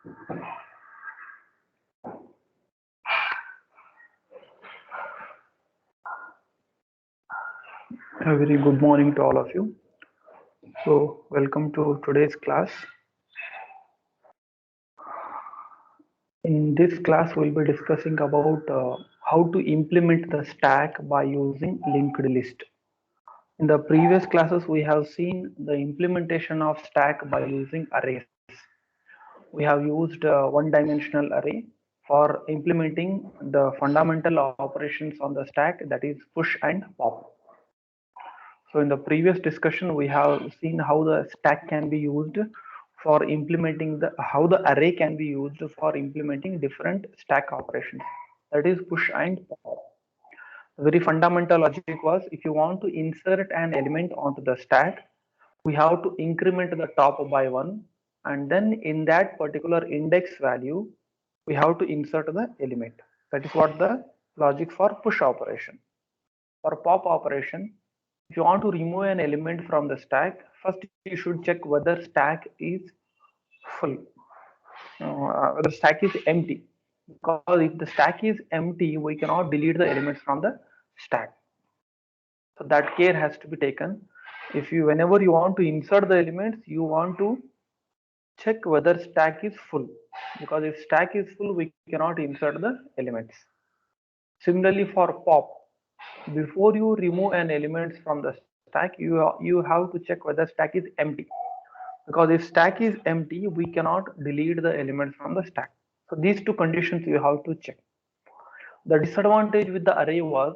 A very good morning to all of you. So, welcome to today's class. In this class, we'll be discussing about how to implement the stack by using linked list. In the previous classes, we have seen the implementation of stack by using arrays. We have used one-dimensional array for implementing the fundamental operations on the stack, that is push and pop. So in the previous discussion, we have seen how the stack can be used for implementing how the array can be used for implementing different stack operations. That is push and pop. The very fundamental logic was if you want to insert an element onto the stack, we have to increment the top by 1, and then in that particular index value, we have to insert the element. That is what the logic for push operation. For pop operation, if you want to remove an element from the stack, first you should check whether stack is full, whether stack is empty. Because if the stack is empty, we cannot delete the elements from the stack. So that care has to be taken. Whenever you want to insert the elements, you want to check whether stack is full. Because if stack is full, we cannot insert the elements. Similarly for pop, before you remove an element from the stack, you have to check whether stack is empty, because if stack is empty, we cannot delete the elements from the stack. So these two conditions you have to check. The disadvantage with the array was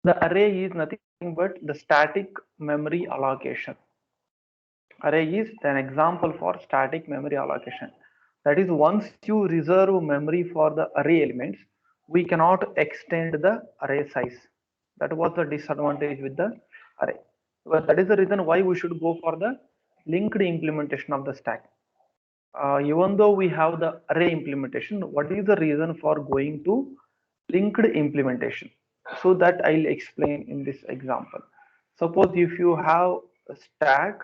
the array is nothing but the static memory allocation. Array is an example for static memory allocation. That is, once you reserve memory for the array elements, we cannot extend the array size. That was the disadvantage with the array. Well, that is the reason why we should go for the linked implementation of the stack. Even though we have the array implementation, what is the reason for going to linked implementation? So that I'll explain in this example. Suppose if you have a stack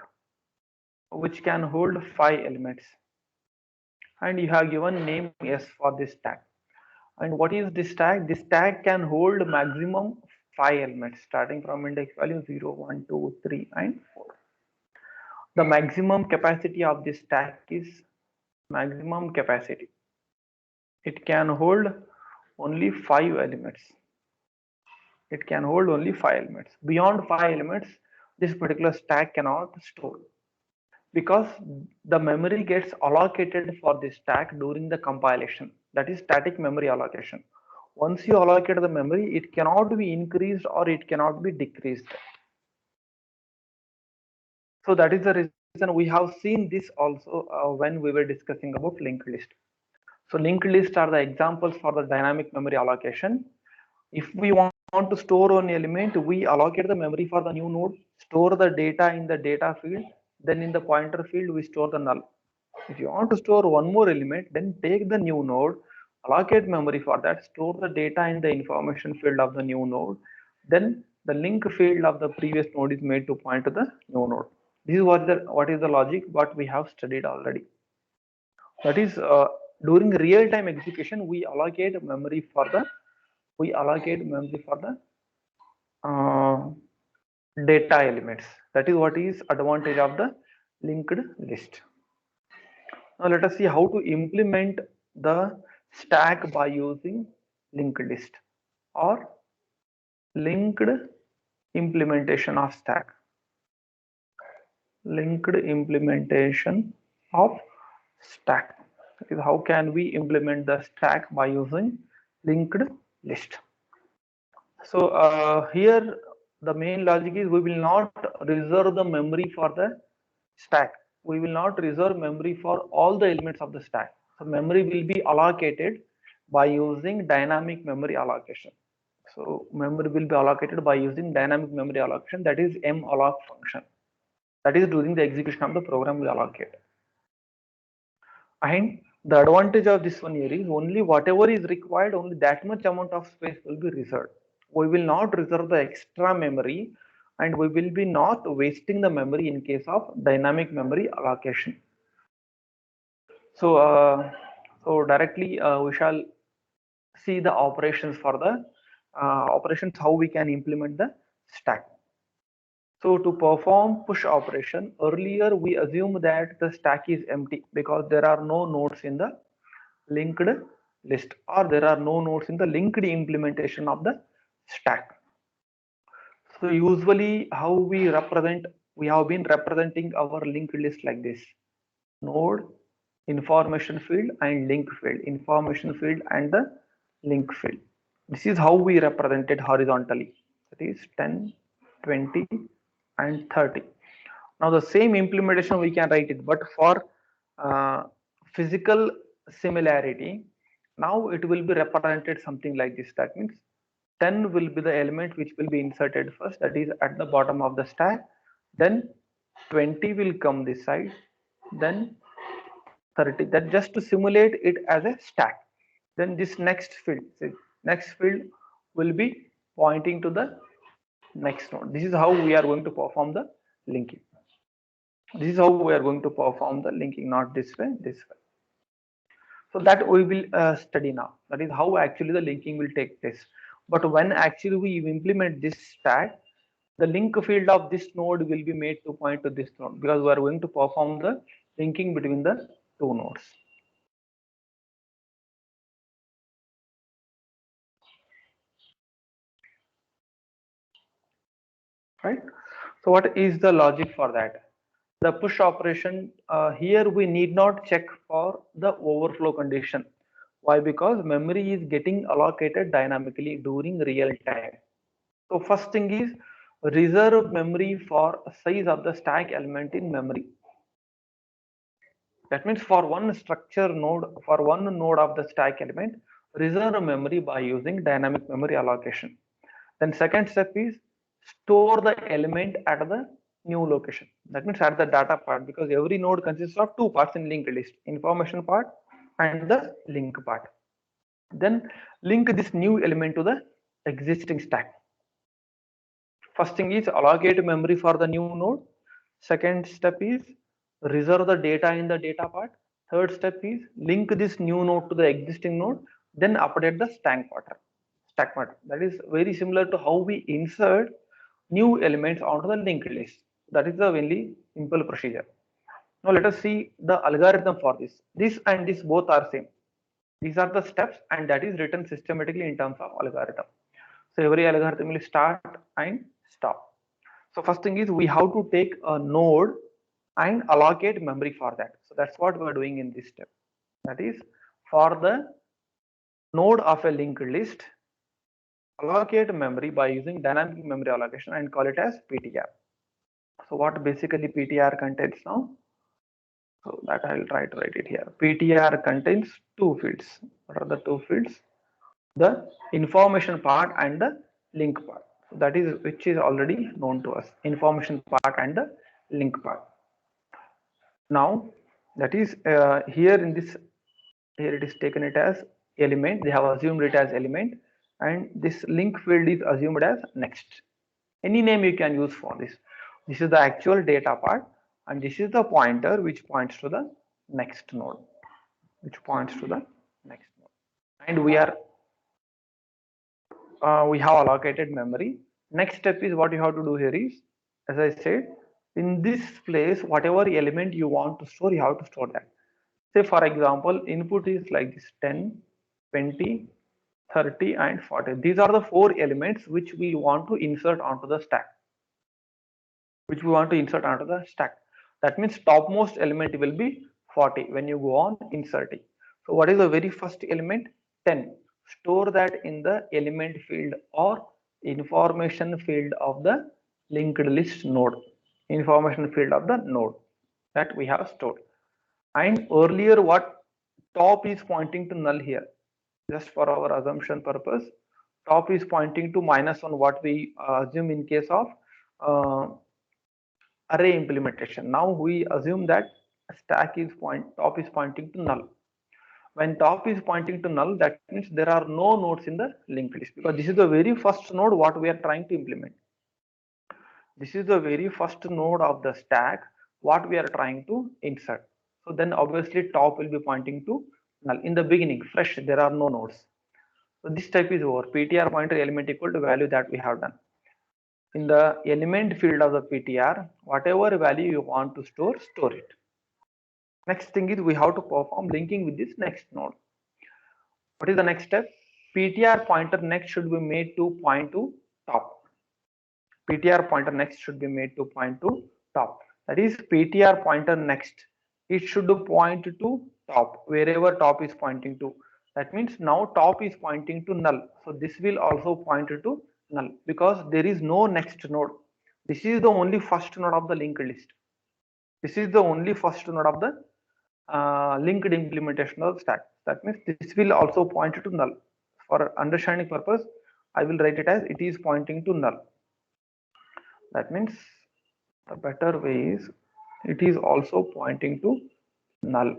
which can hold 5 elements, and you have given name S for this stack. And what is this stack? This stack can hold maximum 5 elements starting from index value 0, 1, 2, 3, and 4. The maximum capacity of this stack is maximum capacity. It can hold only 5 elements. It can hold only 5 elements. Beyond 5 elements, this particular stack cannot store, because the memory gets allocated for this stack during the compilation. That is static memory allocation. Once you allocate the memory, it cannot be increased or it cannot be decreased. So that is the reason we have seen this also when we were discussing about linked list. So linked lists are the examples for the dynamic memory allocation. If we want to store an element, we allocate the memory for the new node, store the data in the data field, then in the pointer field we store the null. If you want to store one more element, then take the new node, allocate memory for that, store the data in the information field of the new node, then the link field of the previous node is made to point to the new node. This is what is the logic what we have studied already. That is, during real-time execution, we allocate memory for the data elements. That is what is advantage of the linked list. Now let us see how to implement the stack by using linked list or linked implementation of stack. Linked implementation of stack. That is, how can we implement the stack by using linked list? So here the main logic is we will not reserve the memory for the stack. We will not reserve memory for all the elements of the stack. So memory will be allocated by using dynamic memory allocation. So memory will be allocated by using dynamic memory allocation, that is malloc function. That is during the execution of the program we allocate. And the advantage of this one here is only whatever is required, only that much amount of space will be reserved. We will not reserve the extra memory, and we will be not wasting the memory in case of dynamic memory allocation. So directly we shall see the operations for the operations, how we can implement the stack. So to perform push operation, earlier we assume that the stack is empty because there are no nodes in the linked list, or there are no nodes in the linked implementation of the stack. So usually how we have been representing our linked list like this: node, information field and link field, information field and the link field. This is how we represent it horizontally. That is 10, 20 and 30. Now the same implementation we can write it, but for uh, physical similarity, now it will be represented something like this. That means 10 will be the element which will be inserted first, that is at the bottom of the stack. Then 20 will come this side, then 30. That just to simulate it as a stack. Then this next field will be pointing to the next node. This is how we are going to perform the linking. This is how we are going to perform the linking, not this way, this way. So that we will study now. That is how actually the linking will take place. But when actually we implement this stack, the link field of this node will be made to point to this node, because we are going to perform the linking between the two nodes. Right? So what is the logic for that? The push operation, here we need not check for the overflow condition. Why? Because memory is getting allocated dynamically during real time. So first thing is reserve memory for size of the stack element in memory. That means for one structure node, for one node of the stack element, reserve memory by using dynamic memory allocation. Then second step is store the element at the new location. That means at the data part, because every node consists of two parts in linked list: information part and the link part. Then link this new element to the existing stack. First thing is allocate memory for the new node. Second step is reserve the data in the data part. Third step is link this new node to the existing node, then update the stack pattern. That is very similar to how we insert new elements onto the linked list. That is the very simple procedure. Now let us see the algorithm for this. This and this both are same. These are the steps, and that is written systematically in terms of algorithm. So every algorithm will start and stop. So first thing is we have to take a node and allocate memory for that. So that's what we are doing in this step. That is, for the node of a linked list, allocate memory by using dynamic memory allocation and call it as PTR. So what basically PTR contains now? So that I will try to write it here. PTR contains two fields. What are the two fields? The information part and the link part. So that is which is already known to us. Information part and the link part. Now that is here in this, here it is taken it as element. They have assumed it as element, and this link field is assumed as next. Any name you can use for this. This is the actual data part, and this is the pointer which points to the next node, which points to the next node. And we are we have allocated memory. Next step is what you have to do here is, as I said, in this place, whatever element you want to store, you have to store that. Say for example, input is like this: 10, 20, 30 and 40. These are the four elements which we want to insert onto the stack. That means topmost element will be 40 when you go on inserting. So what is the very first element? 10. Store that in the element field or information field of the linked list node. Information field of the node that we have stored. And earlier what top is pointing to null here, just for our assumption purpose, top is pointing to -1, what we assume in case of array implementation. Now we assume that top is pointing to null. When top is pointing to null, that means there are no nodes in the linked list, because this is the very first node what we are trying to implement. This is the very first node of the stack what we are trying to insert. So then obviously top will be pointing to null. In the beginning, fresh, there are no nodes. So this step is over. PTR pointer element equal to value that we have done. In the element field of the PTR, whatever value you want to store, store it. Next thing is we have to perform linking with this next node. What is the next step? PTR pointer next should be made to point to top. PTR pointer next should be made to point to top. That is PTR pointer next. It should point to top, wherever top is pointing to. That means now top is pointing to null. So this will also point to null because there is no next node. This is the only first node of the linked list. This is the only first node of the linked implementation of stack. That means this will also point to null. For understanding purpose, I will write it as it is pointing to null. That means the better way is it is also pointing to null.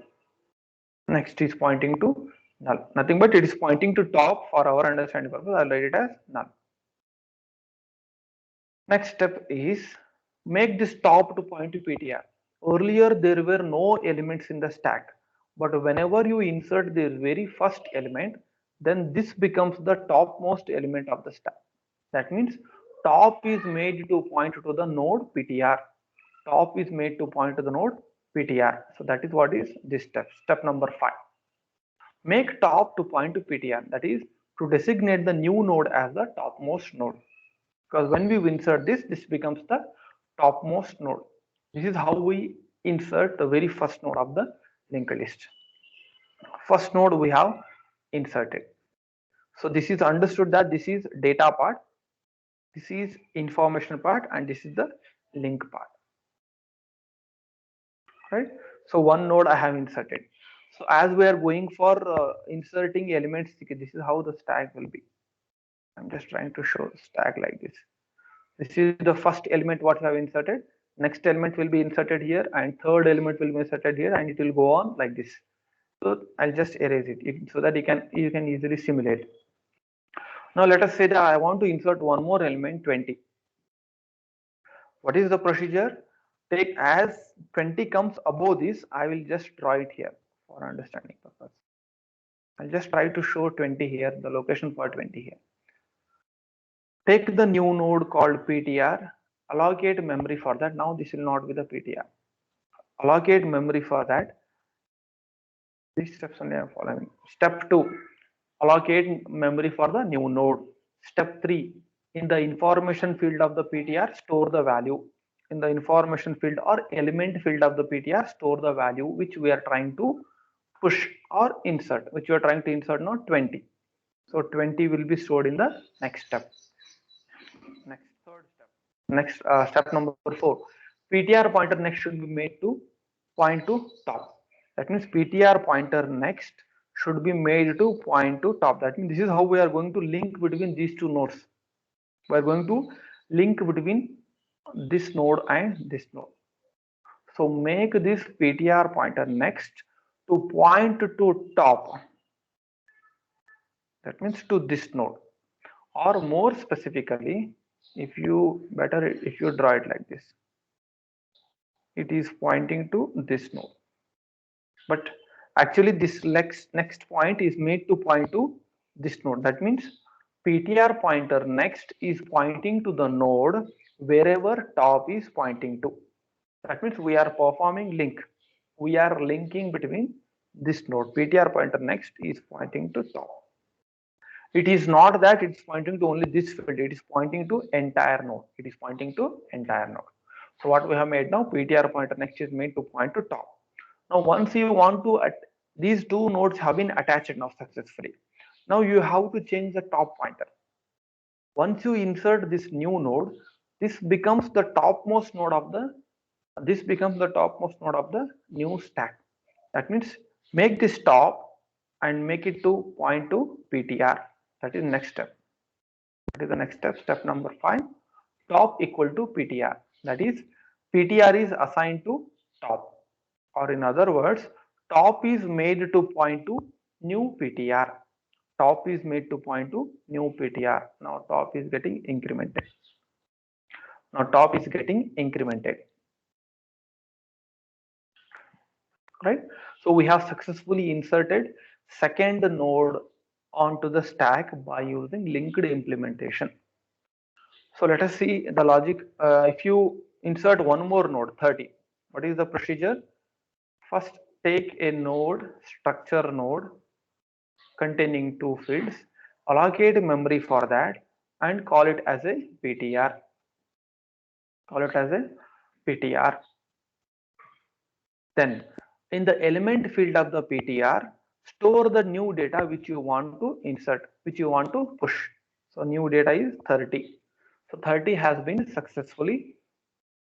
Next is pointing to null. Nothing but it is pointing to top for our understanding purpose. I'll write it as null. Next step is make this top to point to PTR. Earlier there were no elements in the stack, but whenever you insert the very first element, then this becomes the topmost element of the stack. That means top is made to point to the node PTR. Top is made to point to the node PTR. So that is what is this step. Step number 5. Make top to point to PTR. That is to designate the new node as the topmost node. Because when we insert this, this becomes the topmost node. This is how we insert the very first node of the linked list. First node we have inserted. So this is understood that this is data part, this is information part, and this is the link part. Right? So one node I have inserted. So as we are going for inserting elements, this is how the stack will be. I'm just trying to show stack like this. This is the first element what we have inserted. Next element will be inserted here, and third element will be inserted here, and it will go on like this. So I'll just erase it so that you can easily simulate. Now let us say that I want to insert one more element, 20. What is the procedure? Take as 20 comes above this, I will just draw it here for understanding purpose. I'll just try to show 20 here, the location for 20 here. Take the new node called PTR, allocate memory for that. Now this will not be the PTR. Allocate memory for that. These steps only I am following. Step 2, allocate memory for the new node. Step 3, in the information field of the PTR, store the value. In the information field or element field of the PTR, store the value which we are trying to push or insert, which we are trying to insert now 20. So 20 will be stored in the next step. Next, third step. Next step number 4. PTR pointer next should be made to point to top. That means PTR pointer next should be made to point to top. That means this is how we are going to link between these two nodes. We are going to link between this node and this node. So make this PTR pointer next to point to top. That means to this node, or more specifically, if you draw it like this, it is pointing to this node. But actually this next point is made to point to this node. That means PTR pointer next is pointing to the node wherever top is pointing to. That means we are performing link. We are linking between this node. PTR pointer next is pointing to top. It is not that it's pointing to only this field. It is pointing to entire node. It is pointing to entire node. So what we have made now, PTR pointer next is made to point to top. Now once you want to, these two nodes have been attached now successfully. Now you have to change the top pointer. Once you insert this new node, this becomes the topmost node of the new stack. That means make this top and make it to point to PTR. That is next step. What is the next step? Step number 5. Top equal to PTR. That is PTR is assigned to top. Or in other words, top is made to point to new PTR. Top is made to point to new PTR. Now top is getting incremented. right? So we have successfully inserted second node onto the stack by using linked implementation. So let us see the logic. If you insert one more node, 30, what is the procedure? First, take a node, structure node containing two fields, allocate memory for that, and call it as a PTR. Call it as a PTR. Then, in the element field of the PTR, store the new data which you want to insert, which you want to push. So new data is 30. So 30 has been successfully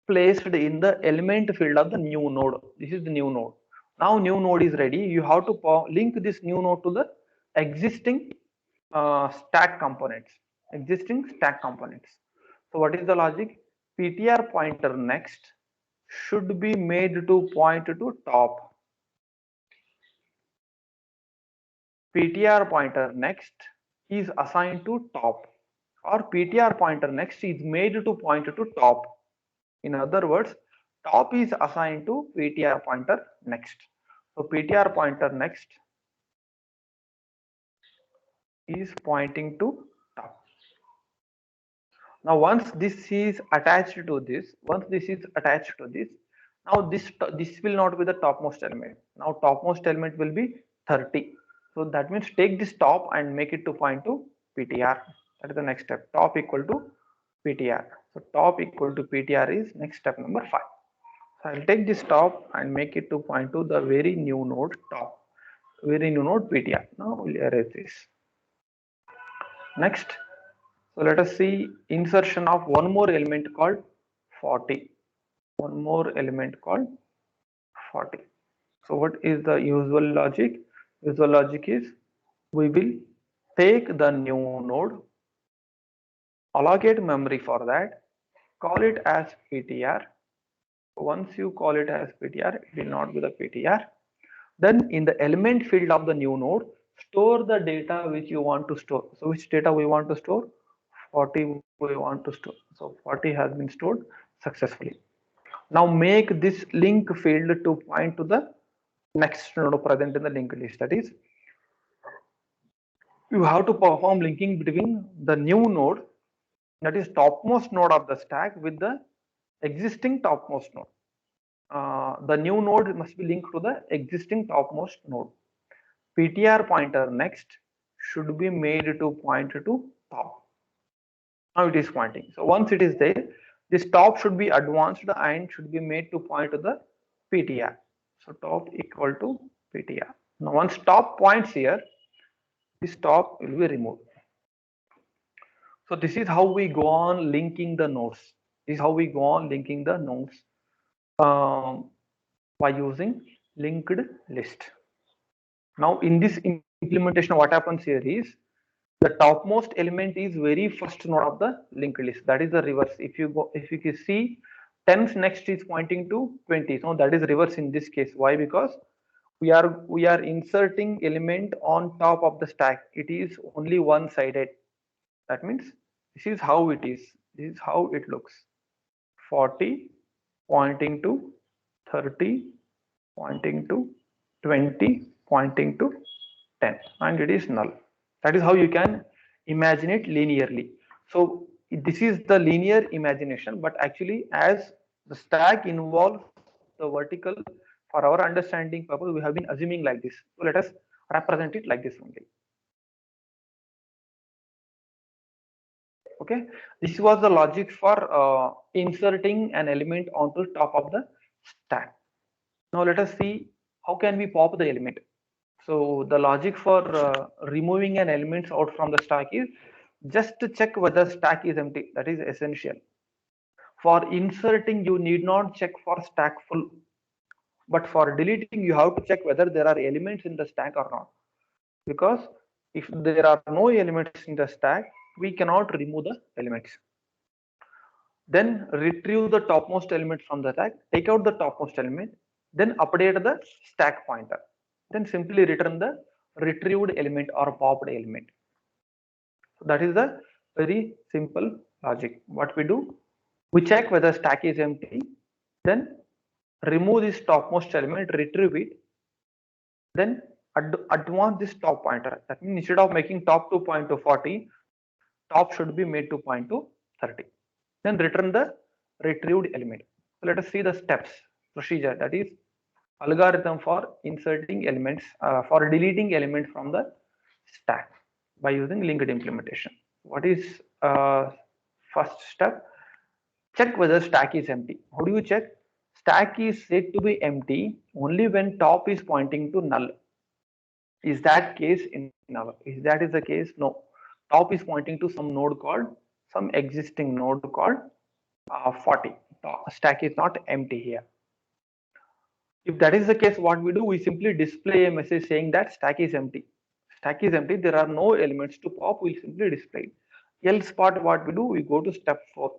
placed in the element field of the new node. This is the new node. Now new node is ready. You have to link this new node to the existing stack components. Existing stack components. So what is the logic? PTR pointer next should be made to point to top. PTR pointer next is assigned to top, or PTR pointer next is made to point to top. In other words, top is assigned to PTR pointer next. So PTR pointer next is pointing to top. Now once this is attached to this, now this will not be the topmost element. Now topmost element will be 30. So that means take this top and make it to point to PTR. That is the next step. Top equal to PTR. So top equal to PTR is next step number 5. So I'll take this top and make it to point to the very new node top, very new node PTR. Now we'll erase this. Next, so let us see insertion of one more element called 40. One more element called 40. So what is the usual logic? Usual logic is we will take the new node, allocate memory for that, call it as PTR. Once you call it as PTR, it will not be the PTR. Then in the element field of the new node, store the data which you want to store. So which data we want to store? 40 we want to store. So 40 has been stored successfully. Now make this link field to point to the next node present in the linked list. That is, you have to perform linking between the new node, that is topmost node of the stack, with the existing topmost node. The new node must be linked to the existing topmost node. PTR pointer next should be made to point to top. Now it is pointing. So once it is there, this top should be advanced and should be made to point to the PTR. So top equal to PTR. Now once top points here, this top will be removed. So this is how we go on linking the nodes. This is how we go on linking the nodes by using linked list. Now in this implementation, what happens here is the topmost element is very first node of the linked list. That is the reverse. If you can see 10's next is pointing to 20. So that is reverse in this case. Why? Because we are inserting element on top of the stack. It is only one-sided. That means this is how it is. This is how it looks. 40 pointing to 30 pointing to 20 pointing to 10, and it is null. That is how you can imagine it linearly. So this is the linear imagination, but actually as the stack involves the vertical, for our understanding purpose, we have been assuming like this. So let us represent it like this only. Okay, this was the logic for inserting an element onto top of the stack. Now let us see how can we pop the element. So the logic for removing an element out from the stack is just to check whether stack is empty. That is essential. For inserting, you need not check for stack full, but for deleting, you have to check whether there are elements in the stack or not. Because if there are no elements in the stack, we cannot remove the elements. Then retrieve the topmost element from the stack, take out the topmost element, then update the stack pointer. Then simply return the retrieved element or popped element. So that is the very simple logic. What we do, we check whether stack is empty, then remove this topmost element, retrieve it, Then advance this top pointer. That means instead of making top to point to 40, top should be made to point to 30. Then return the retrieved element. So let us see the steps procedure, that is algorithm for inserting elements, for deleting elements from the stack by using linked implementation. What is first step? Check whether stack is empty. How do you check? Stack is said to be empty only when top is pointing to null. Is that case in our, is that is the case? No. Top is pointing to some node called, some existing node called 40. Stack is not empty here. If that is the case, what we do, we simply display a message saying that stack is empty. Stack is empty, there are no elements to pop, we'll simply display it. Else part, what we do, we go to step 4.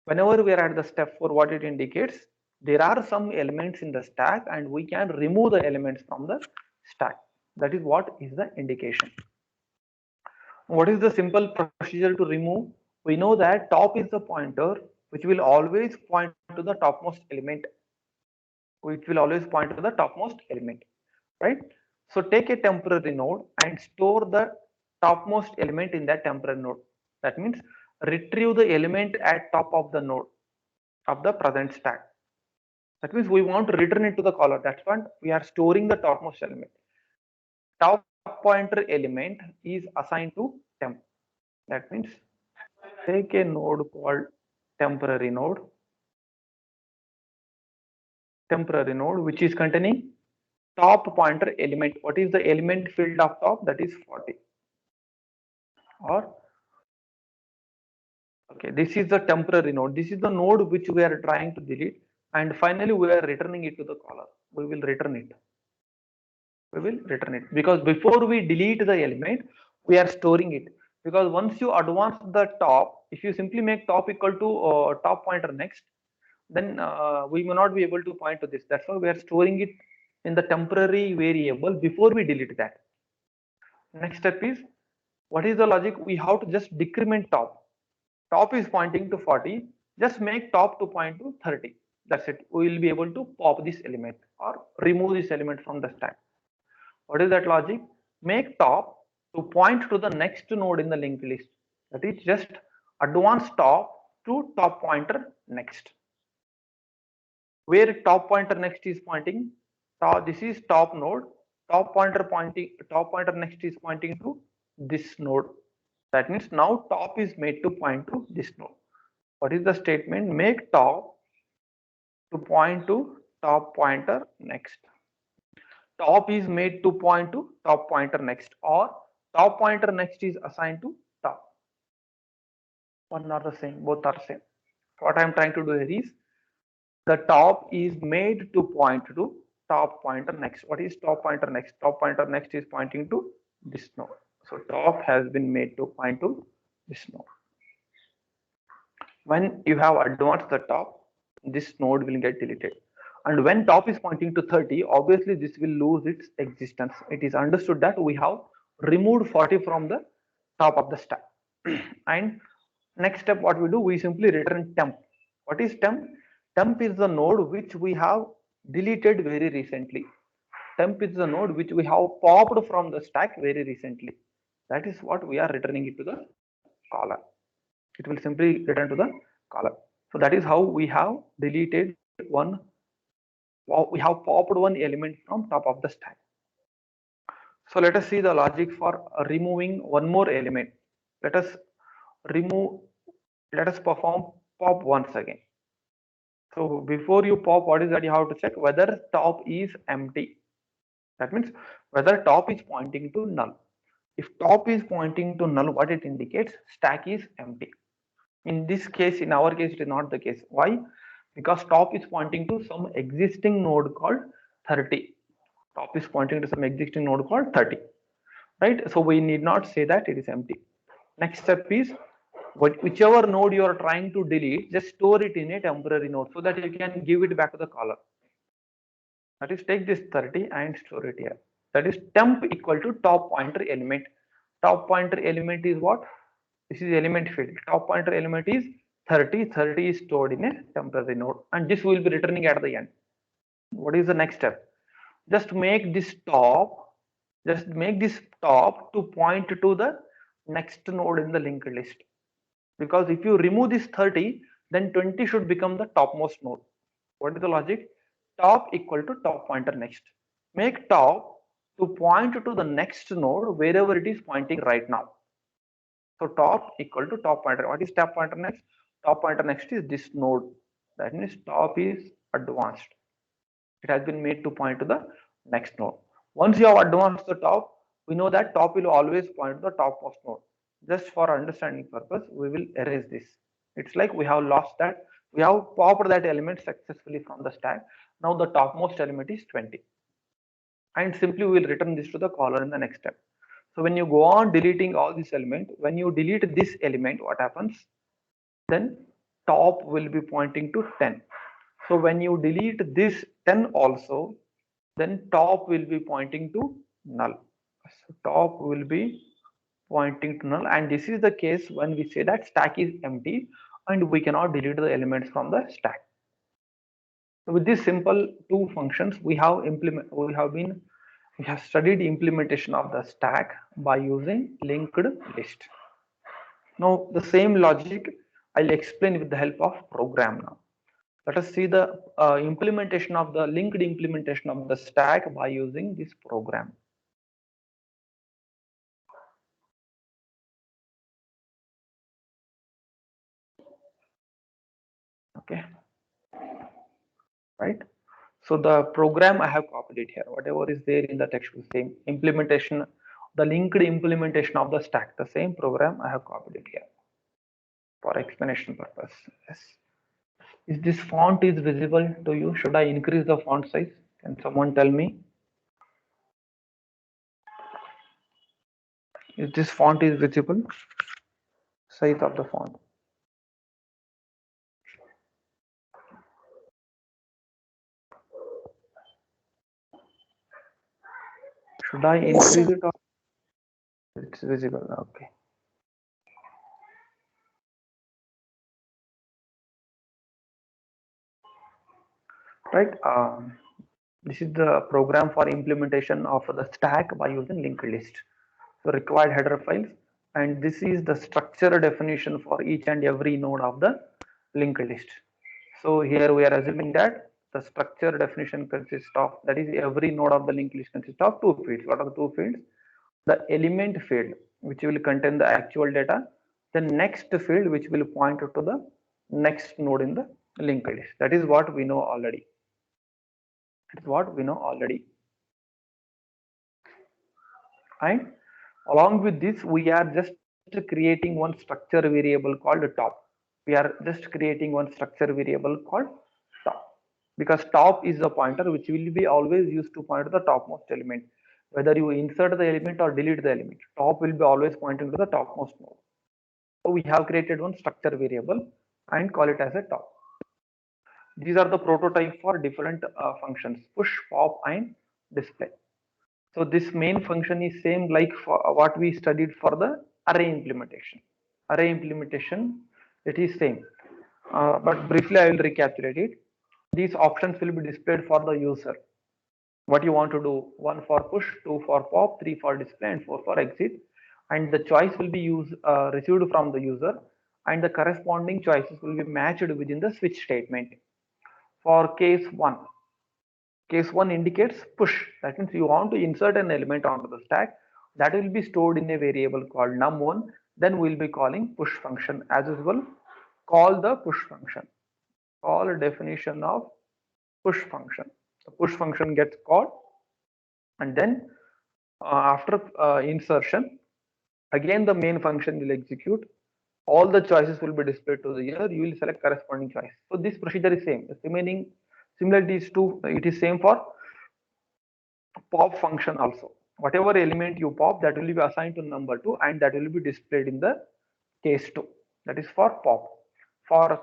Whenever we are at the step 4, what it indicates, there are some elements in the stack and we can remove the elements from the stack. That is what is the indication. What is the simple procedure to remove? We know that top is the pointer which will always point to the topmost element, which will always point to the topmost element, right? So take a temporary node and store the topmost element in that temporary node. That means retrieve the element at top of the node of the present stack. That means we want to return it to the caller. That's what we are storing the topmost element. Top pointer element is assigned to temp. That means take a node called temporary node which is containing top pointer element. What is the element field of top? That is 40. Or okay, this is the temporary node. This is the node which we are trying to delete, and finally we are returning it to the caller. We will return it. We will return it because before we delete the element, we are storing it. Because once you advance the top, if you simply make top equal to top pointer next, then we may not be able to point to this. That's why we are storing it in the temporary variable before we delete that. Next step is, what is the logic? We have to just decrement top. Top is pointing to 40, just make top to point to 30. That's it. We will be able to pop this element or remove this element from the stack. What is that logic? Make top to point to the next node in the linked list. That is just advance top to top pointer next. Where top pointer next is pointing, this is top node. Top pointer next is pointing to this node. That means now top is made to point to this node. What is the statement? Make top to point to top pointer next. Top is made to point to top pointer next, or top pointer next is assigned to top. One are the same, both are same. What I am trying to do here is, the top is made to point to top pointer next. What is top pointer next? Top pointer next is pointing to this node. So top has been made to point to this node. When you have advanced the top, this node will get deleted. And when top is pointing to 30, obviously this will lose its existence. It is understood that we have removed 40 from the top of the stack. And next step, what we do, we simply return temp. What is temp? Temp is the node which we have deleted very recently. Temp is the node which we have popped from the stack very recently. That is what we are returning it to the caller. It will simply return to the caller. So that is how we have deleted one, we have popped one element from top of the stack. So let us see the logic for removing one more element. Let us perform pop once again. So before you pop, what is that? You have to check whether top is empty. That means whether top is pointing to null. If top is pointing to null, what it indicates? Stack is empty. In this case, in our case, it is not the case. Why? Because top is pointing to some existing node called 30. Top is pointing to some existing node called 30. Right? So we need not say that it is empty. Next step is, whichever node you are trying to delete, just store it in a temporary node so that you can give it back to the caller. That is, take this 30 and store it here. That is temp equal to top pointer element. Top pointer element is what? This is element field. Top pointer element is 30. 30 is stored in a temporary node, and this will be returning at the end. What is the next step? just make this top, to point to the next node in the linked list. Because if you remove this 30, then 20 should become the topmost node. What is the logic? Top equal to top pointer next. Make top to point to the next node wherever it is pointing right now. So top equal to top pointer. What is top pointer next? Top pointer next is this node. That means top is advanced. It has been made to point to the next node. Once you have advanced the top, we know that top will always point to the topmost node. Just for understanding purpose, we will erase this. It's like we have lost that. We have popped that element successfully from the stack. Now the topmost element is 20. And simply we will return this to the caller in the next step. So when you go on deleting all this element, when you delete this element, what happens? Then top will be pointing to 10. So when you delete this 10 also, then top will be pointing to null. So top will be pointing to null, and this is the case when we say that stack is empty and we cannot delete the elements from the stack. So with these simple two functions, we have studied implementation of the stack by using linked list. Now the same logic I'll explain with the help of program now. Let us see the implementation of the linked implementation of the stack by using this program. Okay, right? So the program I have copied it here. Whatever is there in the text is same implementation, the linked implementation of the stack. The same program I have copied it here for explanation purpose. Yes. Is this font is visible to you? Should I increase the font size? Can someone tell me? Is this font is visible? Size of the font. Should I increase it or it's visible? Okay. Right. This is the program for implementation of the stack by using linked list. So required header files, and this is the structure definition for each and every node of the linked list. So here we are assuming that the structure definition consists of, that is every node of the linked list consists of two fields. What are the two fields? The element field, which will contain the actual data, the next field which will point to the next node in the linked list. That is what we know already. It's what we know already. And along with this, we are just creating one structure variable called top. We are just creating one structure variable called top, because top is the pointer which will be always used to point to the topmost element. Whether you insert the element or delete the element, top will be always pointing to the topmost node. So we have created one structure variable and call it as a top. These are the prototype for different functions: push, pop, and display. So this main function is same like for what we studied for the array implementation. Array implementation, it is same. But briefly I will recapitulate it. These options will be displayed for the user. What you want to do: 1 for push, 2 for pop, 3 for display, and 4 for exit. And the choice will be received from the user, and the corresponding choices will be matched within the switch statement. For case 1, case 1 indicates push. That means you want to insert an element onto the stack, that will be stored in a variable called num1. Then we'll be calling push function as usual. Call the push function. Call a definition of push function. The push function gets called, and then after insertion, again the main function will execute. All the choices will be displayed to the user. You will select corresponding choice. So this procedure is same. The remaining similarities to it is same for pop function also. Whatever element you pop, that will be assigned to number 2, and that will be displayed in the case 2. That is for pop. For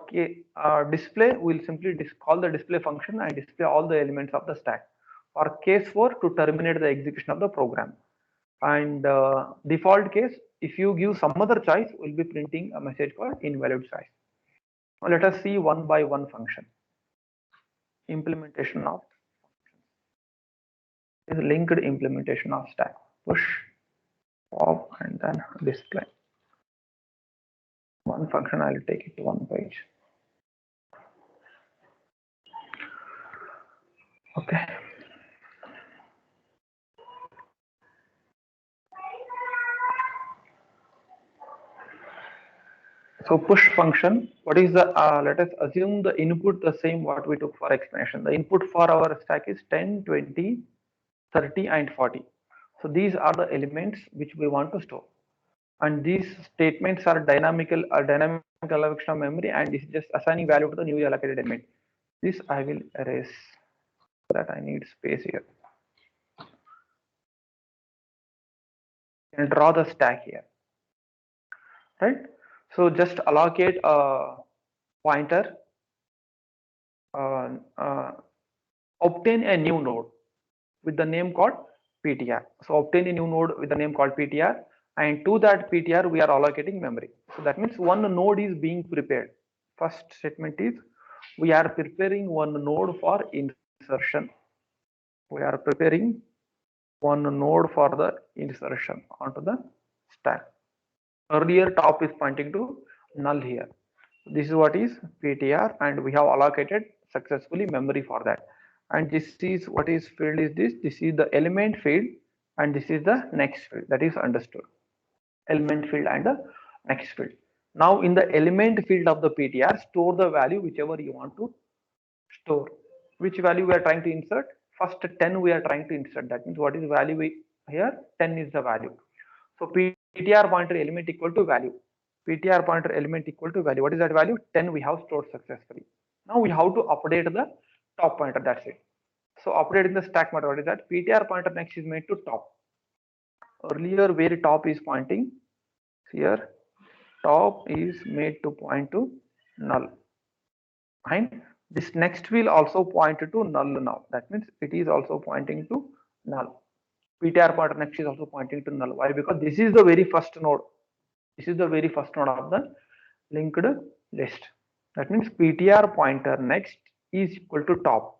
display, we will simply call the display function and display all the elements of the stack. For case 4, to terminate the execution of the program. And default case, if you give some other choice, we'll be printing a message called invalid choice. Now let us see one by one function. Implementation of is linked implementation of stack. Push, pop, and then display. One function, I will take it to one page. Okay. So push function, what is the, let us assume the input the same what we took for explanation. The input for our stack is 10, 20, 30 and 40. So these are the elements which we want to store. And these statements are dynamic allocation of memory, and this is just assigning value to the newly allocated element. This I will erase, that I need space here. And draw the stack here, right? So just allocate a pointer, uh, uh, obtain a new node with the name called PTR. So obtain a new node with the name called PTR, and to that PTR we are allocating memory. So that means one node is being prepared. First statement is we are preparing one node for insertion. We are preparing one node for the insertion onto the stack. Earlier top is pointing to null here. This is what is PTR, and we have allocated successfully memory for that. And this is what is field is this. This is the element field, and this is the next field. That is understood. Element field and the next field. Now in the element field of the PTR, store the value whichever you want to store. Which value we are trying to insert? First 10 we are trying to insert. That means what is value here? 10 is the value. So PTR pointer element equal to value. PTR pointer element equal to value. What is that value? 10 we have stored successfully. Now we have to update the top pointer. That's it. So updating the stack method, what is that? PTR pointer next is made to top. Earlier where top is pointing, here top is made to point to null. And this next will also point to null now. That means it is also pointing to null. PTR pointer next is also pointing to null. Why? Because this is the very first node. This is the very first node of the linked list. That means PTR pointer next is equal to top.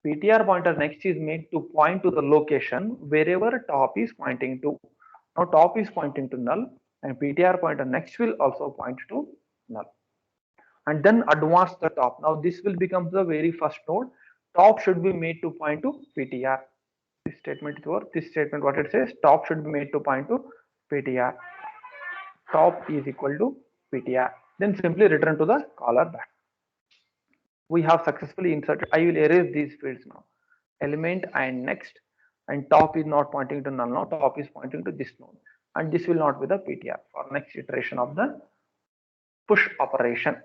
PTR pointer next is made to point to the location wherever top is pointing to. Now top is pointing to null, and PTR pointer next will also point to null. And then advance the top. Now this will become the very first node. Top should be made to point to PTR. This statement is work. This statement what it says, top should be made to point to PTR. Top is equal to PTR. Then simply return to the caller back. We have successfully inserted. I will erase these fields now. Element and next, and top is not pointing to null now. Top is pointing to this node, and this will not be the PTR for next iteration of the push operation.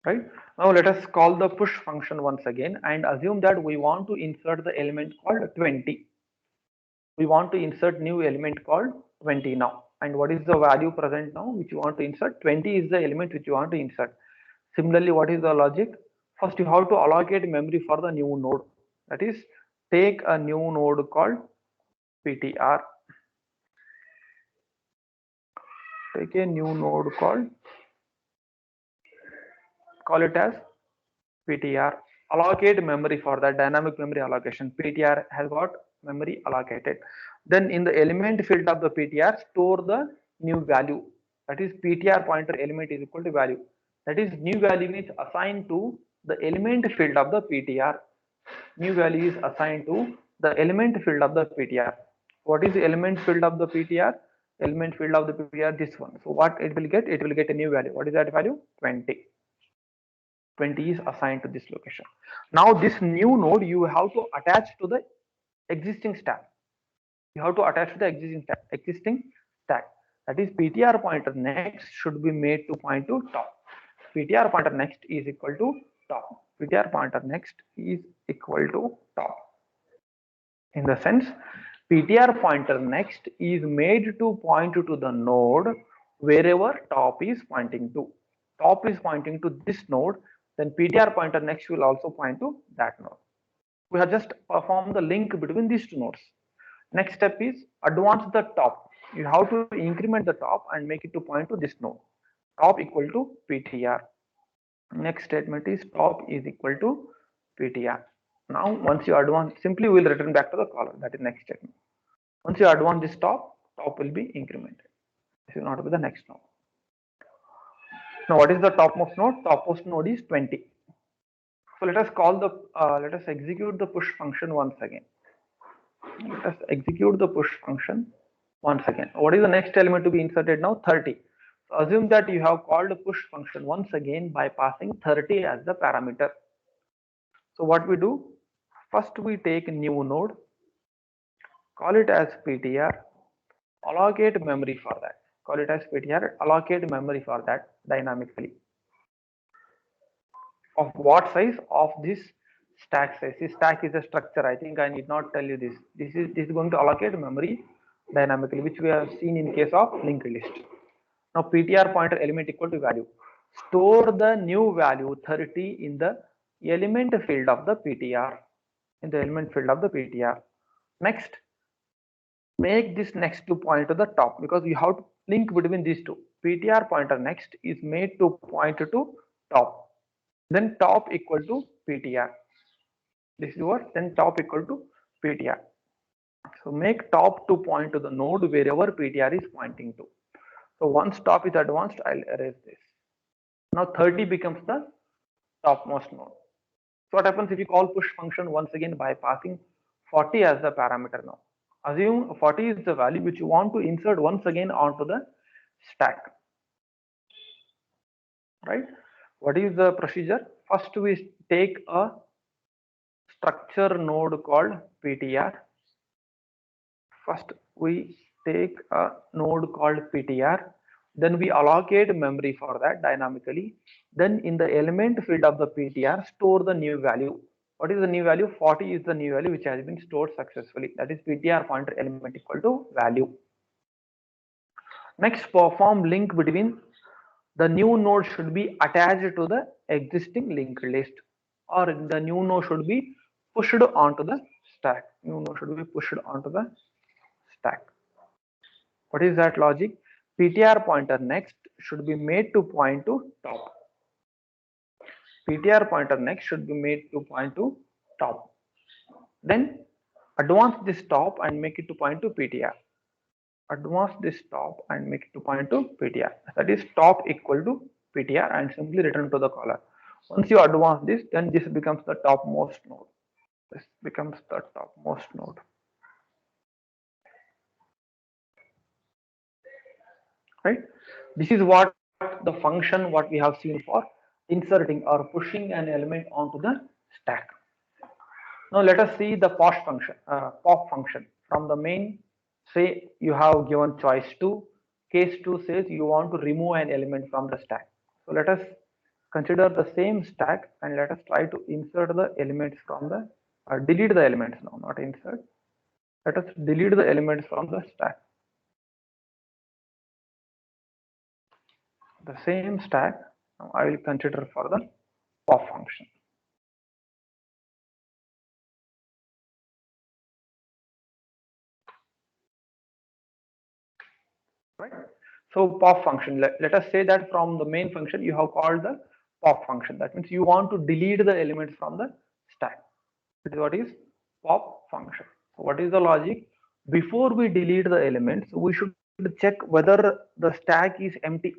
Right, now let us call the push function once again and assume that we want to insert the element called 20. We want to insert new element called 20 now. And what is the value present now which you want to insert? 20 is the element which you want to insert. Similarly, what is the logic? First you have to allocate memory for the new node. That is, take a new node called PTR. Take a new node called, call it as PTR. Allocate memory for that, dynamic memory allocation. PTR has got memory allocated. Then in the element field of the PTR, store the new value. That is, PTR pointer element is equal to value. That is, new value is assigned to the element field of the PTR. New value is assigned to the element field of the PTR. What is the element field of the PTR? Element field of the PTR, this one. So what it will get? It will get a new value. What is that value? 20. 20 is assigned to this location. Now this new node you have to attach to the existing stack. You have to attach to the existing stack. That is, PTR pointer next should be made to point to top. PTR pointer next is equal to top. PTR pointer next is equal to top. In the sense, PTR pointer next is made to point to the node wherever top is pointing to. Top is pointing to this node, then PTR pointer next will also point to that node. We have just performed the link between these two nodes. Next step is advance the top. You have to increment the top and make it to point to this node. Top equal to PTR. Next statement is top is equal to PTR. Now once you advance, simply we will return back to the caller. That is next statement. Once you advance this top will be incremented. This will not be the next node. Now what is the topmost node? Topmost node is 20. So let us call the let us execute the push function once again. Let us execute the push function once again. What is the next element to be inserted now? 30. So assume that you have called the push function once again by passing 30 as the parameter. So what we do? First we take a new node, call it as PTR, allocate memory for that. Call it as PTR, allocate memory for that dynamically. Of what size? Of this stack size. This stack is a structure. I think I need not tell you this. This is going to allocate memory dynamically, which we have seen in case of linked list. Now PTR pointer element equal to value. Store the new value 30 in the element field of the PTR. In the element field of the PTR. Next, make this next to point to the top, because you have to link between these two. PTR pointer next is made to point to top. Then top equal to PTR. This is what, then top equal to PTR. So make top to point to the node wherever PTR is pointing to. So once top is advanced, I'll erase this. Now 30 becomes the topmost node. So what happens if you call push function once again by passing 40 as the parameter now? Assume 40 is the value which you want to insert once again onto the stack. Right? What is the procedure? First we take a structure node called PTR. First we take a node called PTR. Then we allocate memory for that dynamically. Then in the element field of the PTR, store the new value. What is the new value? 40 is the new value which has been stored successfully. That is PTR pointer element equal to value. Next, perform link between the new node should be attached to the existing linked list, or the new node should be pushed onto the stack. New node should be pushed onto the stack. What is that logic? PTR pointer next should be made to point to top. PTR pointer next should be made to point to top. Then advance this top and make it to point to PTR. Advance this top and make it to point to PTR. That is top equal to PTR and simply return to the caller. Once you advance this, then this becomes the topmost node. This becomes the topmost node. Right? This is what the function what we have seen for inserting or pushing an element onto the stack. Now let us see the pop function from the main. Say you have given choice 2. Case 2 says you want to remove an element from the stack. So let us consider the same stack and let us try to insert the elements from the delete the elements now, not insert. Let us delete the elements from the stack. The same stack now I will consider for the pop function. Right? So pop function, let us say that from the main function you have called the pop function. That means you want to delete the elements from the stack. This is what is pop function. So what is the logic? Before we delete the elements, we should check whether the stack is empty.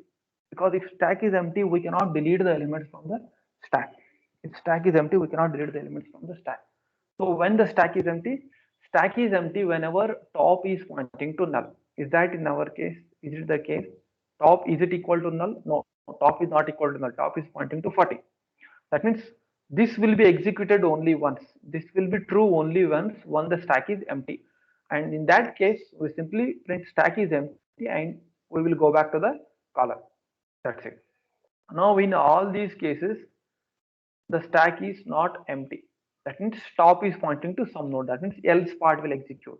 Because if stack is empty, we cannot delete the elements from the stack. If stack is empty, we cannot delete the elements from the stack. So when the stack is empty whenever top is pointing to null. Is that in our case? Is it the case? Top, is it equal to null? No, top is not equal to null. Top is pointing to 40. That means this will be executed only once. This will be true only once when the stack is empty. And in that case, we simply print stack is empty and we will go back to the caller. That's it. Now in all these cases, the stack is not empty. That means top is pointing to some node. That means else part will execute.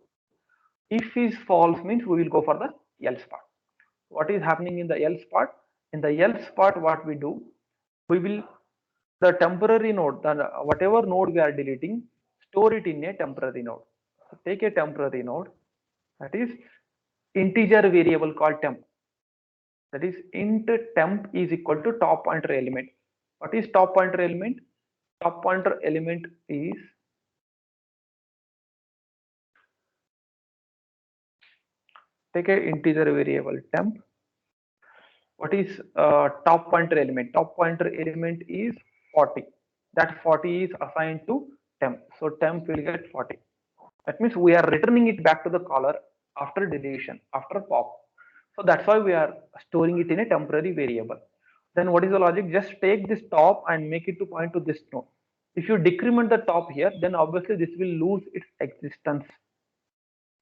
If is false means we will go for the else part. What is happening in the else part? In the else part, what we do, we will the temporary node, whatever node we are deleting, store it in a temporary node. So take a temporary node, that is integer variable called temp. That is int temp is equal to top pointer element. What is top pointer element? Top pointer element is Take a integer variable temp. What is top pointer element? Top pointer element is 40. That 40 is assigned to temp. So temp will get 40. That means we are returning it back to the caller after deletion, after pop. So that's why we are storing it in a temporary variable. Then what is the logic? Just take this top and make it to point to this node. If you decrement the top here, then obviously this will lose its existence.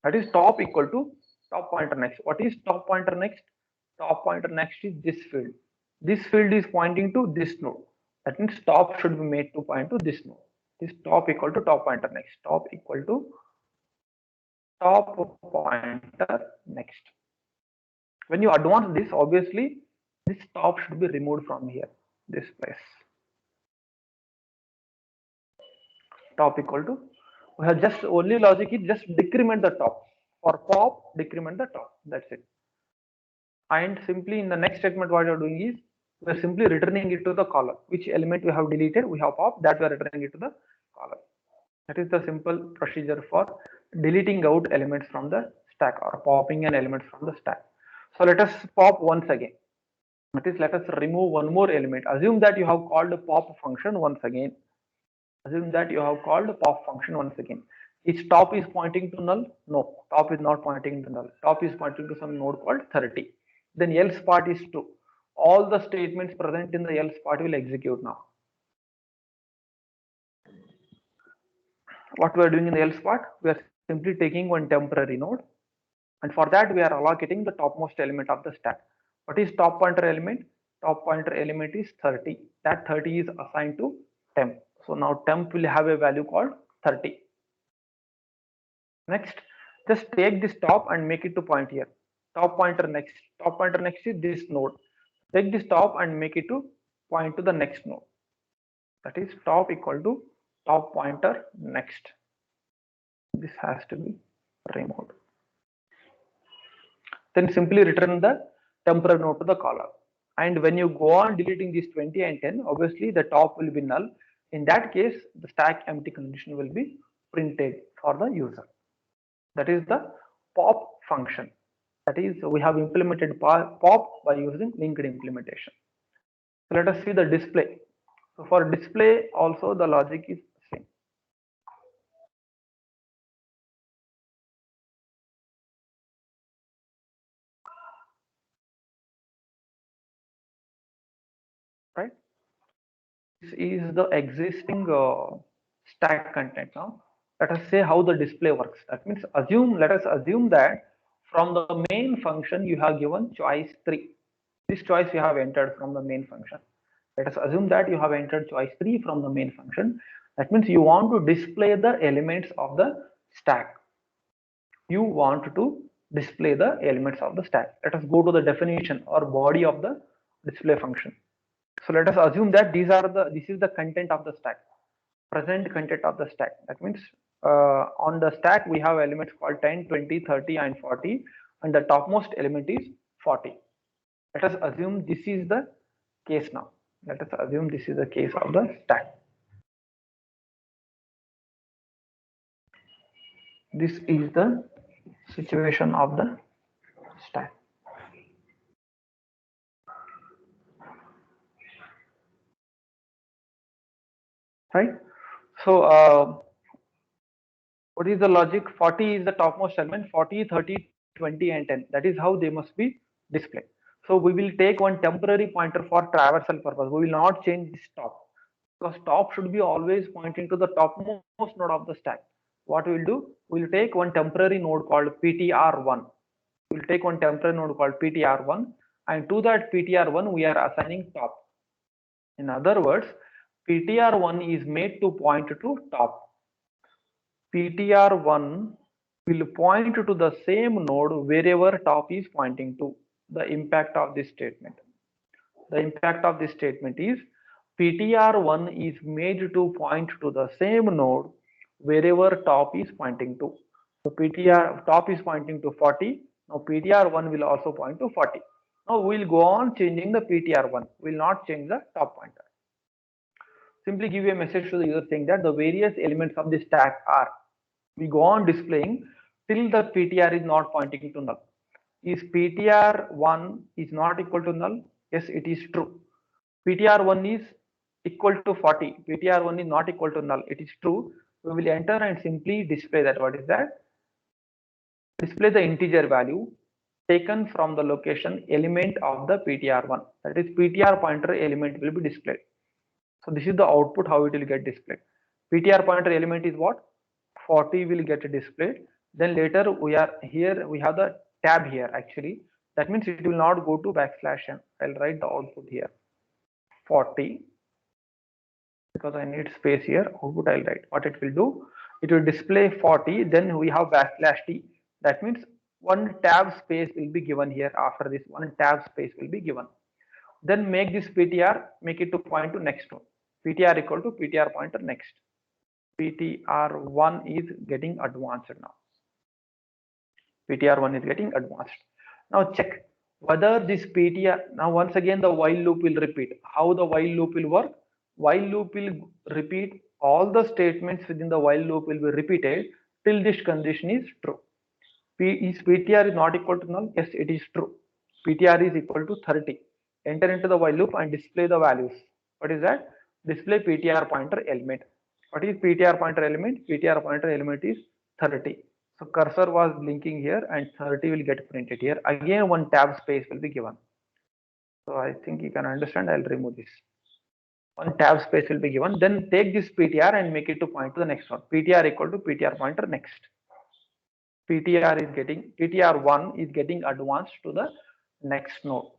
That is top equal to top pointer next. What is top pointer next? Top pointer next is this field. This field is pointing to this node. That means top should be made to point to this node. This top equal to top pointer next. Top equal to top pointer next. When you advance this, obviously this top should be removed from here, this place. Top equal to, we have just only logic is just decrement the top. For pop, decrement the top. That's it. And simply in the next statement, what you are doing is we are simply returning it to the column. Which element we have deleted, we have pop, that we are returning it to the column. That is the simple procedure for deleting out elements from the stack or popping an element from the stack. So let us pop once again. That is, let us remove one more element. Assume that you have called the pop function once again. Assume that you have called the pop function once again. Its top is pointing to null? No, top is not pointing to null. Top is pointing to some node called 30. Then else part is true. All the statements present in the else part will execute now. What we are doing in the else part? We are simply taking one temporary node, and for that we are allocating the topmost element of the stack. What is top pointer element? Top pointer element is 30. That 30 is assigned to temp. So now temp will have a value called 30. Next, just take this top and make it to point here. Top pointer next. Top pointer next is this node. Take this top and make it to point to the next node. That is top equal to top pointer next. This has to be removed. Then simply return the temporary node to the caller. And when you go on deleting these 20 and 10, obviously the top will be null. In that case, the stack empty condition will be printed for the user. That is the pop function. That is, we have implemented pop by using linked implementation. So let us see the display. So for display also the logic is same. Right? This is the existing stack content. Now let us say how the display works. That means let us assume that from the main function you have given choice 3. This choice you have entered from the main function. Let us assume that you have entered choice 3 from the main function. That means you want to display the elements of the stack. You want to display the elements of the stack. Let us go to the definition or body of the display function. So let us assume that this is the content of the stack, present content of the stack. That means on the stack we have elements called 10, 20, 30 and 40, and the topmost element is 40. Let us assume this is the case now. Let us assume this is the case of the stack. This is the situation of the stack. Right? So what is the logic? 40 is the topmost element, 40, 30, 20 and 10. That is how they must be displayed. So we will take one temporary pointer for traversal purpose. We will not change this top, because top should be always pointing to the topmost node of the stack. What we will do? We will take one temporary node called PTR1. We will take one temporary node called PTR1, and to that PTR1 we are assigning top. In other words, PTR1 is made to point to top. PTR1 will point to the same node wherever top is pointing to. The impact of this statement. The impact of this statement is PTR1 is made to point to the same node wherever top is pointing to. So PTR top is pointing to 40. Now PTR1 will also point to 40. Now we will go on changing the PTR1. We will not change the top pointer. Simply give a message to the user saying that the various elements of the stack are. We go on displaying till the PTR is not pointing to null. is PTR1 is not equal to null? Yes, it is true. PTR1 is equal to 40. PTR1 is not equal to null. It is true. We will enter and simply display that. What is that? Display the integer value taken from the location element of the PTR1. That is, PTR pointer element will be displayed. So this is the output, how it will get displayed. PTR pointer element is what? 40 will get displayed. Then later we have the tab here actually. That means it will not go to \n. I'll write the output here. 40, because I need space here. Output I'll write. What it will do? It will display 40. Then we have \t. That means one tab space will be given here. After this, one tab space will be given. Then make this PTR, make it to point to next node. PTR equal to PTR pointer next. PTR1 is getting advanced now. PTR1 is getting advanced. Now check whether this PTR, now once again the while loop will repeat. How the while loop will work? While loop will repeat, all the statements within the while loop will be repeated till this condition is true. Is PTR is not equal to null? Yes, it is true. PTR is equal to 30. Enter into the while loop and display the values. What is that? Display PTR pointer element. What is PTR pointer element? PTR pointer element is 30. So cursor was blinking here and 30 will get printed here. Again, one tab space will be given. So I think you can understand. I'll remove this. One tab space will be given. Then take this PTR and make it to point to the next one. PTR equal to PTR pointer next. PTR1 is getting advanced to the next node.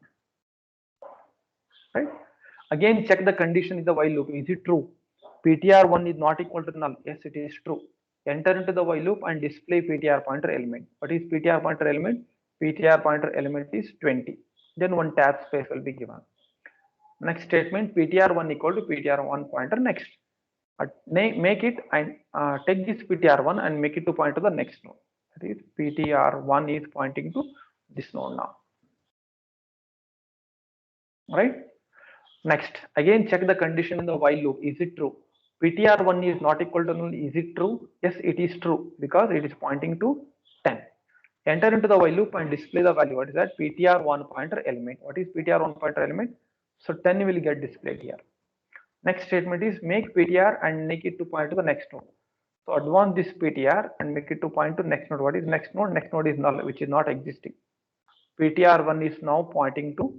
Right? Again, check the condition in the while loop. Is it true? PTR1 is not equal to null. Yes, it is true. Enter into the while loop and display PTR pointer element. What is PTR pointer element? PTR pointer element is 20. Then one tab space will be given. Next statement, PTR1 equal to PTR1 pointer next. Make it and take this PTR1 and make it to point to the next node. That is, PTR1 is pointing to this node now. Right? Next, again check the condition in the while loop. Is it true? PTR1 is not equal to null. Is it true? Yes, it is true because it is pointing to 10. Enter into the while loop and display the value. What is that? PTR1 pointer element. What is PTR1 pointer element? So 10 will get displayed here. Next statement is make PTR and make it to point to the next node. So advance this PTR and make it to point to next node. What is next node? Next node is null, which is not existing. PTR1 is now pointing to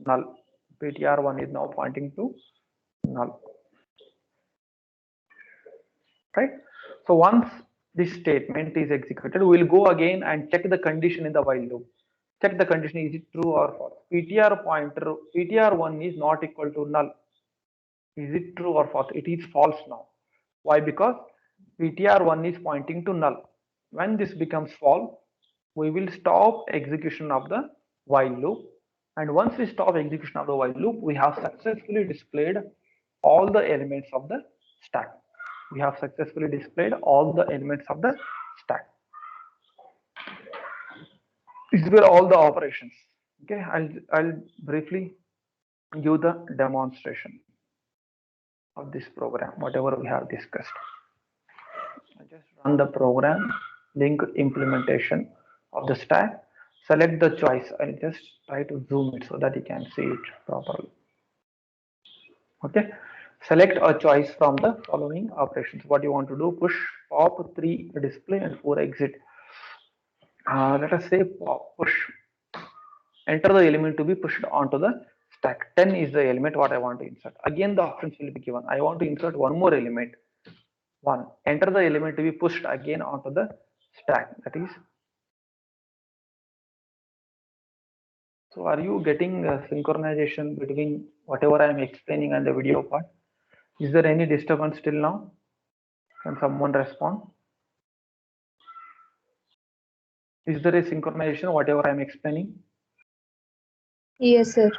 null. PTR1 is now pointing to null. Right? So once this statement is executed, we will go again and check the condition in the while loop. Check the condition, is it true or false? PTR1 is not equal to null. Is it true or false? It is false now. Why? Because PTR1 is pointing to null. When this becomes false, we will stop execution of the while loop. And once we stop execution of the while loop, we have successfully displayed all the elements of the stack. We have successfully displayed all the elements of the stack. These were all the operations. Okay, I'll briefly give the demonstration of this program, whatever we have discussed. I just run the program, link implementation of the stack, select the choice. I'll just try to zoom it so that you can see it properly. Okay, select a choice from the following operations. What you want to do: push, pop, 3 display, and 4 exit. Let us say pop, push. Enter the element to be pushed onto the stack. 10 is the element what I want to insert. Again, the options will be given. I want to insert one more element. 1. Enter the element to be pushed again onto the stack. That is. So are you getting synchronization between whatever I am explaining and the video part? Is there any disturbance till now? Can someone respond? Is there a synchronization whatever I am explaining? Yes, sir.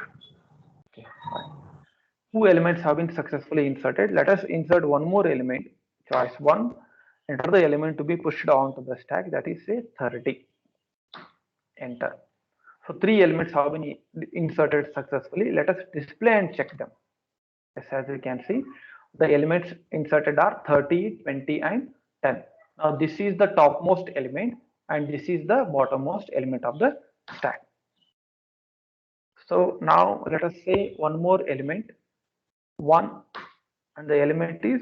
Okay, fine. 2 elements have been successfully inserted. Let us insert one more element. Choice 1. Enter the element to be pushed onto the stack. That is say 30. Enter. So 3 elements have been inserted successfully. Let us display and check them. Yes, as you can see, the elements inserted are 30, 20, and 10. Now this is the topmost element and this is the bottommost element of the stack. So now let us say one more element 1 and the element is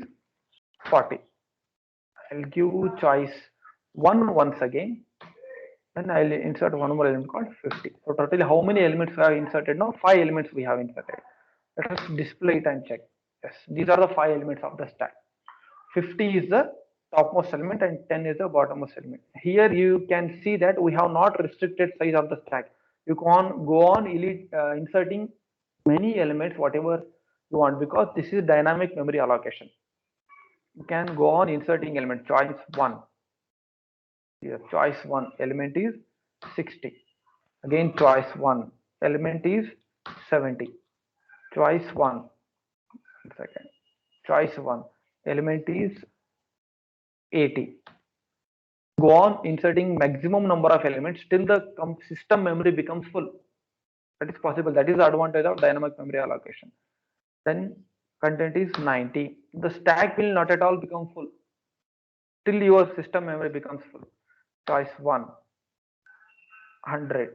40. I'll give choice 1 once again, then I'll insert one more element called 50. So totally how many elements we have inserted now? 5 elements we have inserted. Let us display it and check. Yes, these are the 5 elements of the stack. 50 is the topmost element and 10 is the bottommost element. Here you can see that we have not restricted size of the stack. You can go on inserting many elements whatever you want, because this is dynamic memory allocation. You can go on inserting element. Choice 1. Here choice 1 element is 60. Again choice 1 element is 70. Choice 1 second. Choice 1 element is 80. Go on inserting maximum number of elements till the system memory becomes full. That is possible. That is the advantage of dynamic memory allocation. Then content is 90. The stack will not at all become full till your system memory becomes full. Choice 1 100.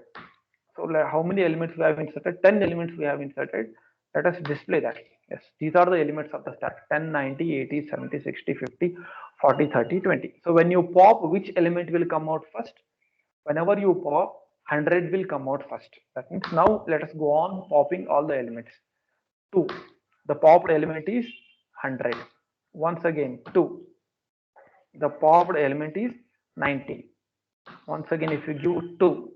So how many elements we have inserted? 10 elements we have inserted. Let us display that. Yes, these are the elements of the stack: 10, 90, 80, 70, 60, 50, 40, 30, 20. So when you pop, which element will come out first? Whenever you pop, 100 will come out first. That means now let us go on popping all the elements. 2. The popped element is 100. Once again 2. The popped element is 90. Once again if you give 2,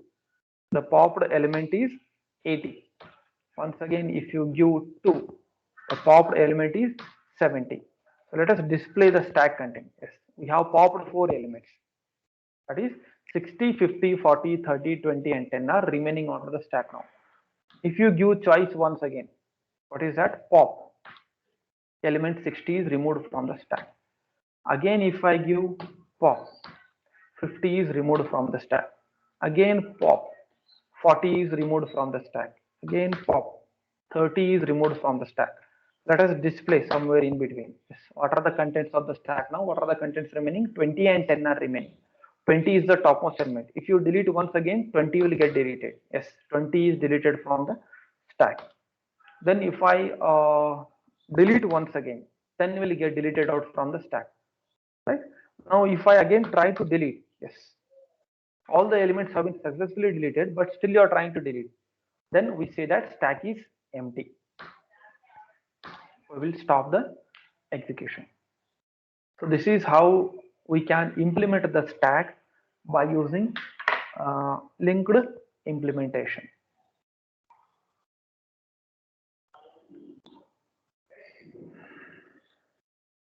the popped element is 80. Once again if you give 2, the popped element is 70. So let us display the stack content. Yes, we have popped 4 elements. That is 60, 50, 40, 30, 20 and 10 are remaining onto the stack now. If you give choice once again, what is that? Pop. Element 60 is removed from the stack. Again if I give pop, 50 is removed from the stack. Again pop, 40 is removed from the stack. Again pop, 30 is removed from the stack. Let us display somewhere in between. Yes. What are the contents of the stack now? What are the contents remaining? 20 and 10 are remaining. 20 is the topmost element. If you delete once again, 20 will get deleted. Yes, 20 is deleted from the stack. Then if I delete once again, 10 will get deleted out from the stack. Right? Now if I again try to delete, yes, all the elements have been successfully deleted, but still you are trying to delete. Then we say that stack is empty. We will stop the execution. So this is how we can implement the stack by using linked implementation.